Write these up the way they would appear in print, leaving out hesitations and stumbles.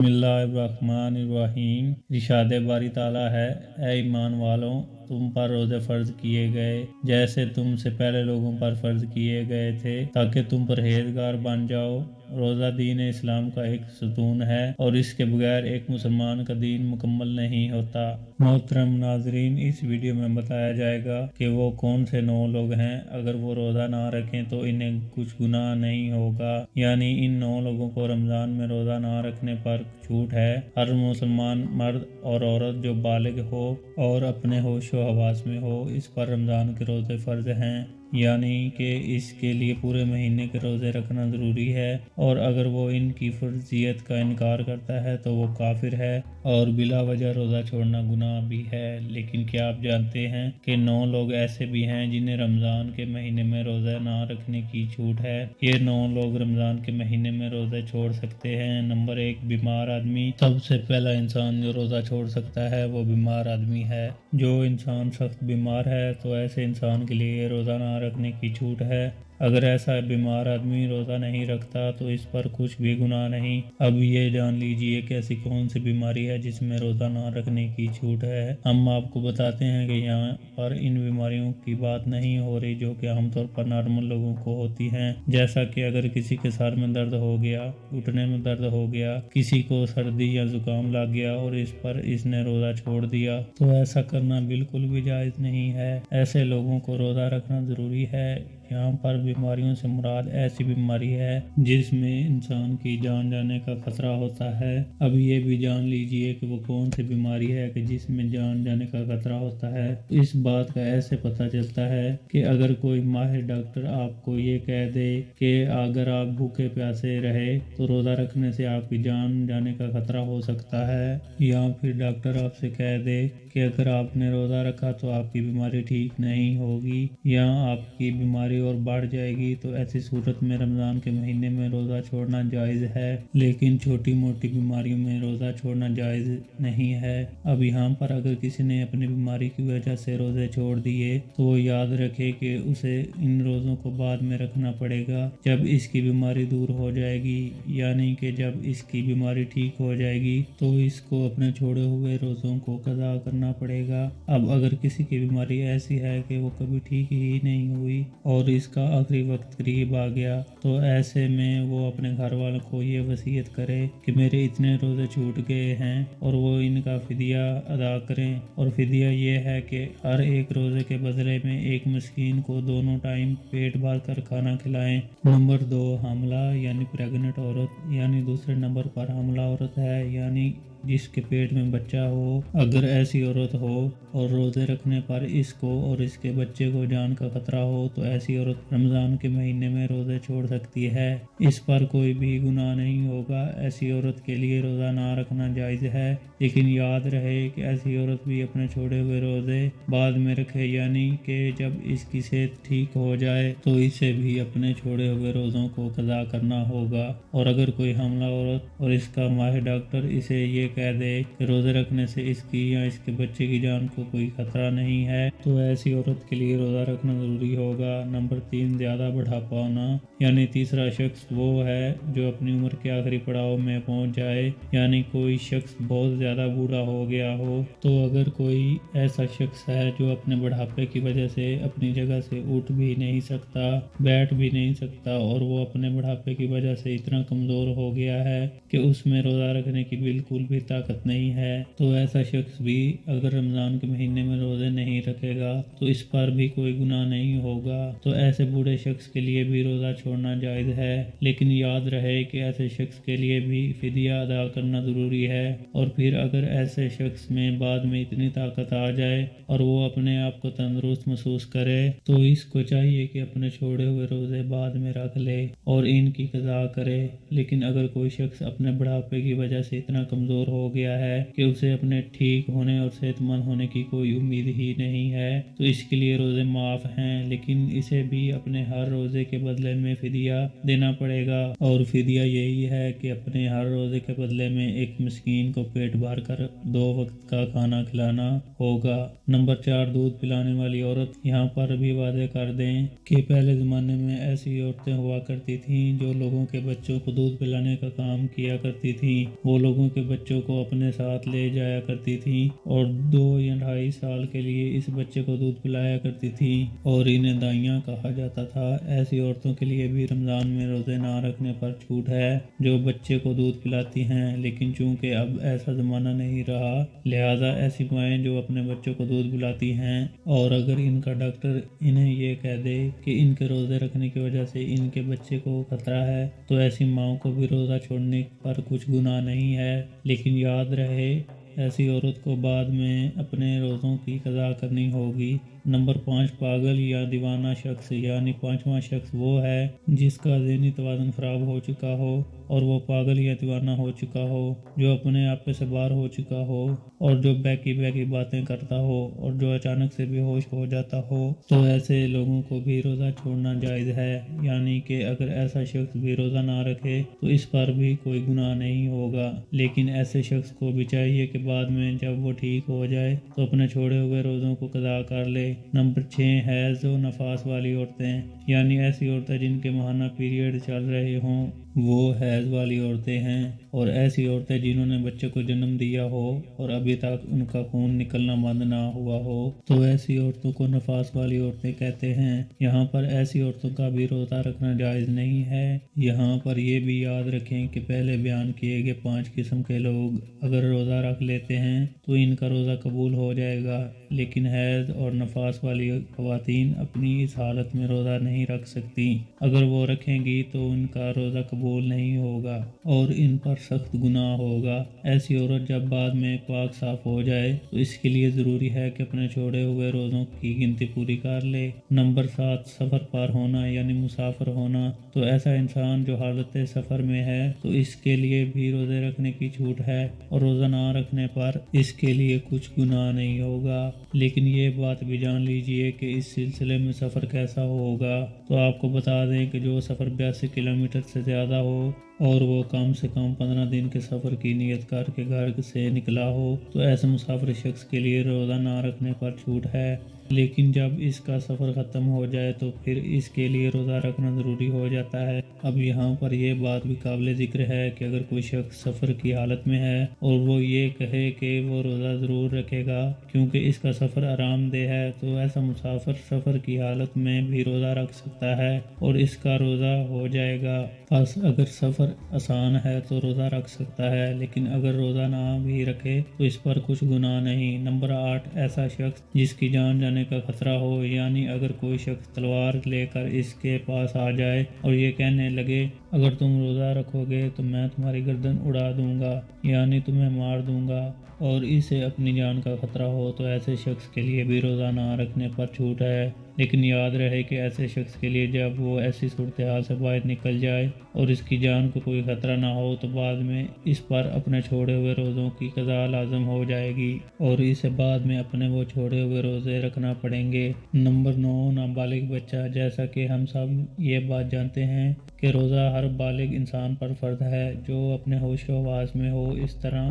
بسم اللہ الرحمن الرحیم۔ ارشاد باری تعالیٰ ہے، اے ایمان والوں، تم پر روزے فرض کیے گئے جیسے تم سے پہلے لوگوں پر فرض کیے گئے تھے تاکہ تم پرہیزگار بن جاؤ۔ روزہ دین اسلام کا ایک ستون ہے اور اس کے بغیر ایک مسلمان کا دین مکمل نہیں ہوتا۔ محترم ناظرین، اس ویڈیو میں بتایا جائے گا کہ وہ کون سے 9 لوگ ہیں، اگر وہ روزہ نہ رکھیں تو انہیں کچھ گناہ نہیں ہوگا، یعنی ان 9 لوگوں کو رمضان میں روزہ نہ رکھنے پر چھوٹ ہے۔ ہر مسلمان مرد اور عورت جو بالغ ہو اور اپنے ہوش و حواس میں ہو، اس پر رمضان کے روزے فرض ہیں، یعنی کہ اس کے لیے پورے مہینے کے روزے رکھنا ضروری ہے، اور اگر وہ ان کی فرضیت کا انکار کرتا ہے تو وہ کافر ہے اور بلا وجہ روزہ چھوڑنا گناہ بھی ہے۔ لیکن کیا آپ جانتے ہیں کہ 9 لوگ ایسے بھی ہیں جنہیں رمضان کے مہینے میں روزہ نہ رکھنے کی چھوٹ ہے؟ یہ 9 لوگ رمضان کے مہینے میں روزے چھوڑ سکتے ہیں۔ نمبر 1، بیمار آدمی۔ سب سے پہلا انسان جو روزہ چھوڑ سکتا ہے وہ بیمار آدمی ہے۔ جو انسان سخت بیمار ہے تو ایسے انسان کے لیے روزہ نہ رکھنے کی چھوٹ ہے۔ اگر ایسا بیمار آدمی روزہ نہیں رکھتا تو اس پر کچھ بھی گناہ نہیں۔ اب یہ جان لیجئے کہ ایسی کون سی بیماری ہے جس میں روزہ نہ رکھنے کی چھوٹ ہے۔ ہم آپ کو بتاتے ہیں کہ یہاں پر ان بیماریوں کی بات نہیں ہو رہی جو کہ عام طور پر نارمل لوگوں کو ہوتی ہیں، جیسا کہ اگر کسی کے سر میں درد ہو گیا، گھٹنے میں درد ہو گیا، کسی کو سردی یا زکام لگ گیا اور اس پر اس نے روزہ چھوڑ دیا، تو ایسا کرنا بالکل بھی جائز نہیں ہے۔ ایسے لوگوں کو روزہ رکھنا ضروری ہے۔ یہاں پر بیماریوں سے مراد ایسی بیماری ہے جس میں انسان کی جان جانے کا خطرہ ہوتا ہے۔ اب یہ بھی جان لیجئے کہ وہ کون سی بیماری ہے کہ جس میں جان جانے کا خطرہ ہوتا ہے۔ اس بات کا ایسے پتہ چلتا ہے کہ اگر کوئی ماہر ڈاکٹر آپ کو یہ کہہ دے کہ اگر آپ بھوکے پیاسے رہے تو روزہ رکھنے سے آپ کی جان جانے کا خطرہ ہو سکتا ہے، یا پھر ڈاکٹر آپ سے کہہ دے کہ اگر آپ نے روزہ رکھا تو آپ کی بیماری ٹھیک نہیں ہوگی یا آپ کی بیماری اور بڑھ جائے گی، تو ایسی صورت میں رمضان کے مہینے میں روزہ چھوڑنا جائز ہے، لیکن چھوٹی موٹی بیماریوں میں روزہ چھوڑنا جائز نہیں ہے۔ اب یہاں پر اگر کسی نے اپنی بیماری کی وجہ سے روزے چھوڑ دیے تو وہ یاد رکھے کہ اسے ان روزوں کو بعد میں رکھنا پڑے گا جب اس کی بیماری دور ہو جائے گی، یعنی کہ جب اس کی بیماری ٹھیک ہو جائے گی تو اس کو اپنے چھوڑے ہوئے روزوں کو قضا کرنا پڑے گا۔ اب اگر کسی کی بیماری ایسی ہے کہ وہ کبھی ٹھیک ہی نہیں ہوئی اور اس کا آخری وقت قریب آ گیا، تو ایسے میں وہ اپنے گھر والوں کو یہ وصیت کرے کہ میرے اتنے روزے چھوٹ گئے ہیں اور وہ ان کا فدیہ ادا کریں، اور فدیہ یہ ہے کہ ہر ایک روزے کے بدلے میں ایک مسکین کو دونوں ٹائم پیٹ بھر کر کھانا کھلائیں۔ نمبر 2، حاملہ یعنی پریگننٹ عورت، یعنی دوسرے نمبر پر حاملہ عورت ہے، یعنی جس کے پیٹ میں بچہ ہو۔ اگر ایسی عورت ہو اور روزے رکھنے پر اس کو اور اس کے بچے کو جان کا خطرہ ہو تو ایسی عورت رمضان کے مہینے میں روزے چھوڑ سکتی ہے، اس پر کوئی بھی گناہ نہیں ہوگا۔ ایسی عورت کے لیے روزہ نہ رکھنا جائز ہے، لیکن یاد رہے کہ ایسی عورت بھی اپنے چھوڑے ہوئے روزے بعد میں رکھے، یعنی کہ جب اس کی صحت ٹھیک ہو جائے تو اسے بھی اپنے چھوڑے ہوئے روزوں کو قضا کرنا ہوگا۔ اور اگر کوئی حاملہ عورت اور اس کا ماہر ڈاکٹر اسے یہ کہہ دے کہ روزے رکھنے سے اس کی یا اس کے بچے کی جان کو کوئی خطرہ نہیں ہے تو ایسی عورت کے لیے روزہ رکھنا ضروری ہوگا۔ نمبر 3، زیادہ بڑھاپا ہونا، یعنی تیسرا شخص وہ ہے جو اپنی عمر کے آخری پڑاؤ میں پہنچ جائے، یعنی کوئی شخص بہت زیادہ بوڑھا ہو گیا ہو۔ تو اگر کوئی ایسا شخص ہے جو اپنے بڑھاپے کی وجہ سے اپنی جگہ سے اٹھ بھی نہیں سکتا، بیٹھ بھی نہیں سکتا، اور وہ اپنے بڑھاپے کی وجہ سے اتنا کمزور ہو گیا ہے کہ اس میں روزہ رکھنے کی بالکل بھی طاقت نہیں ہے، تو ایسا شخص بھی اگر رمضان کے مہینے میں روزے نہیں رکھے گا تو اس پر بھی کوئی گناہ نہیں ہوگا۔ تو ایسے بوڑھے شخص کے لیے بھی روزہ چھوڑنا جائز ہے، لیکن یاد رہے کہ ایسے شخص کے لیے بھی فدیہ ادا کرنا ضروری ہے۔ اور پھر اگر ایسے شخص میں بعد میں اتنی طاقت آ جائے اور وہ اپنے آپ کو تندرست محسوس کرے تو اس کو چاہیے کہ اپنے چھوڑے ہوئے روزے بعد میں رکھ لے اور ان کی قضا کرے۔ لیکن اگر کوئی شخص اپنے بڑھاپے کی وجہ سے اتنا کمزور ہو گیا ہے کہ اسے اپنے ٹھیک ہونے اور صحت مند ہونے کی کوئی امید ہی نہیں ہے تو اس کے لیے روزے معاف ہیں، لیکن اسے بھی اپنے ہر روزے کے بدلے میں فدیہ دینا پڑے گا، اور فدیہ یہی ہے کہ اپنے ہر روزے کے بدلے میں ایک مسکین کو پیٹ بھر کر 2 وقت کا کھانا کھلانا ہوگا۔ نمبر 4، دودھ پلانے والی عورت۔ یہاں پر بھی واضح کر دیں کہ پہلے زمانے میں ایسی عورتیں ہوا کرتی تھیں جو لوگوں کے بچوں کو دودھ پلانے کا کام کیا کرتی تھیں۔ وہ لوگوں کے بچوں کو اپنے ساتھ لے جایا کرتی تھیں اور 2 یا 2.5 سال کے لیے اس بچے کو دودھ پلایا کرتی تھیں اور انہیں دائیاں کہا جاتا تھا۔ ایسی عورتوں کے لیے بھی رمضان میں روزے نہ رکھنے پر چھوٹ ہے جو بچے کو دودھ پلاتی ہیں، لیکن چونکہ اب ایسا زمانہ نہیں رہا، لہٰذا ایسی مائیں جو اپنے بچوں کو دودھ پلاتی ہیں اور اگر ان کا ڈاکٹر انہیں یہ کہہ دے کہ ان کے روزے رکھنے کی وجہ سے ان کے بچے کو خطرہ ہے تو ایسی ماؤں کو بھی روزہ چھوڑنے پر کچھ گناہ نہیں ہے، لیکن یاد رہے ایسی عورت کو بعد میں اپنے روزوں کی قضا کرنی ہوگی۔ نمبر 5، پاگل یا دیوانہ شخص۔ یعنی 5واں شخص وہ ہے جس کا ذہنی توازن خراب ہو چکا ہو اور وہ پاگل یا دیوانہ ہو چکا ہو، جو اپنے آپ سے باہر ہو چکا ہو اور جو بہکی باتیں کرتا ہو اور جو اچانک سے بے ہوش ہو جاتا ہو، تو ایسے لوگوں کو بھی روزہ چھوڑنا جائز ہے۔ یعنی کہ اگر ایسا شخص بھی روزہ نہ رکھے تو اس پر بھی کوئی گناہ نہیں ہوگا، لیکن ایسے شخص کو بھی چاہیے کہ بعد میں جب وہ ٹھیک ہو جائے تو اپنے چھوڑے ہوئے روزوں کو قضا کر لے۔ نمبر 6، حیض و نفاس والی عورتیں۔ یعنی ایسی عورتیں جن کے ماہانہ پیریڈ چل رہے ہوں، وہ حیض والی عورتیں ہیں، اور ایسی عورتیں جنہوں نے بچے کو جنم دیا ہو اور ابھی تک ان کا خون نکلنا بند نہ ہوا ہو، تو ایسی عورتوں کو نفاس والی عورتیں کہتے ہیں۔ یہاں پر ایسی عورتوں کا بھی روزہ رکھنا جائز نہیں ہے۔ یہاں پر یہ بھی یاد رکھیں کہ پہلے بیان کیے گئے 5 قسم کے لوگ اگر روزہ رکھ لیتے ہیں تو ان کا روزہ قبول ہو جائے گا، لیکن حیض اور نفاس والی خواتین اپنی اس حالت میں روزہ نہیں رکھ سکتی۔ اگر وہ رکھیں گی تو ان کا روزہ قبول نہیں ہوگا اور ان پر سخت گناہ ہوگا۔ ایسی عورت جب بعد میں پاک صاف ہو جائے تو اس کے لیے ضروری ہے کہ اپنے چھوڑے ہوئے روزوں کی گنتی پوری کر لے۔ نمبر 7، سفر پر ہونا یعنی مسافر ہونا۔ تو ایسا انسان جو حالت سفر میں ہے تو اس کے لیے بھی روزے رکھنے کی چھوٹ ہے اور روزہ نہ رکھنے پر اس کے لیے کچھ گناہ نہیں ہوگا، لیکن یہ بات بھی جان لیجئے کہ اس سلسلے میں سفر کیسا ہوگا۔ تو آپ کو بتا دیں کہ جو سفر 82 کلومیٹر سے زیادہ ہو اور وہ کم سے کم 15 دن کے سفر کی نیت کر کے گھر سے نکلا ہو تو ایسے مسافر شخص کے لیے روزہ نہ رکھنے پر چھوٹ ہے، لیکن جب اس کا سفر ختم ہو جائے تو پھر اس کے لیے روزہ رکھنا ضروری ہو جاتا ہے۔ اب یہاں پر یہ بات بھی قابل ذکر ہے کہ اگر کوئی شخص سفر کی حالت میں ہے اور وہ یہ کہے کہ وہ روزہ ضرور رکھے گا کیونکہ اس کا سفر آرام دہ ہے، تو ایسا مسافر سفر کی حالت میں بھی روزہ رکھ سکتا ہے اور اس کا روزہ ہو جائے گا۔ بس اگر سفر آسان ہے تو روزہ رکھ سکتا ہے، لیکن اگر روزہ نہ بھی رکھے تو اس پر کچھ گناہ نہیں۔ نمبر 8، ایسا شخص جس کی جان جانے کا خطرہ ہو۔ یعنی اگر کوئی شخص تلوار لے کر اس کے پاس آ جائے اور یہ کہنے لگے اگر تم روزہ رکھو گے تو میں تمہاری گردن اڑا دوں گا، یعنی تمہیں مار دوں گا، اور اسے اپنی جان کا خطرہ ہو، تو ایسے شخص کے لیے بھی روزہ نہ رکھنے پر چھوٹ ہے۔ لیکن یاد رہے کہ ایسے شخص کے لیے جب وہ ایسی صورتحال سے باہر نکل جائے اور اس کی جان کو کوئی خطرہ نہ ہو تو بعد میں اس پر اپنے چھوڑے ہوئے روزوں کی قضا لازم ہو جائے گی اور اسے بعد میں اپنے وہ چھوڑے ہوئے روزے رکھنا پڑیں گے۔ نمبر 9، نابالغ بچہ۔ جیسا کہ ہم سب یہ بات جانتے ہیں کہ روزہ ہر بالغ انسان پر فرض ہے جو اپنے ہوش و حواس میں ہو، اس طرح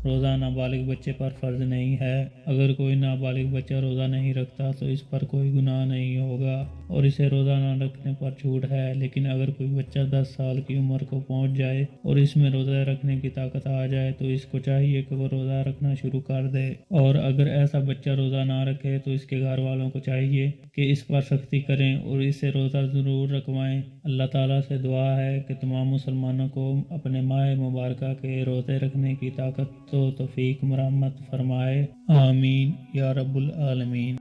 روزہ نابالغ بچے پر فرض نہیں ہے۔ اگر کوئی نابالغ بچہ روزہ نہیں رکھتا تو اس پر کوئی گناہ نہیں ہوگا اور اسے روزہ نہ رکھنے پر چھوٹ ہے، لیکن اگر کوئی بچہ 10 سال کی عمر کو پہنچ جائے اور اس میں روزہ رکھنے کی طاقت آ جائے تو اس کو چاہیے کہ وہ روزہ رکھنا شروع کر دے، اور اگر ایسا بچہ روزہ نہ رکھے تو اس کے گھر والوں کو چاہیے کہ اس پر سختی کریں اور اسے روزہ ضرور رکھوائیں۔ اللہ تعالیٰ سے دعا ہے کہ تمام مسلمانوں کو اپنے ماہ مبارکہ کے روزے رکھنے کی طاقت و توفیق مرحمت فرمائے، آمین یا رب العالمین۔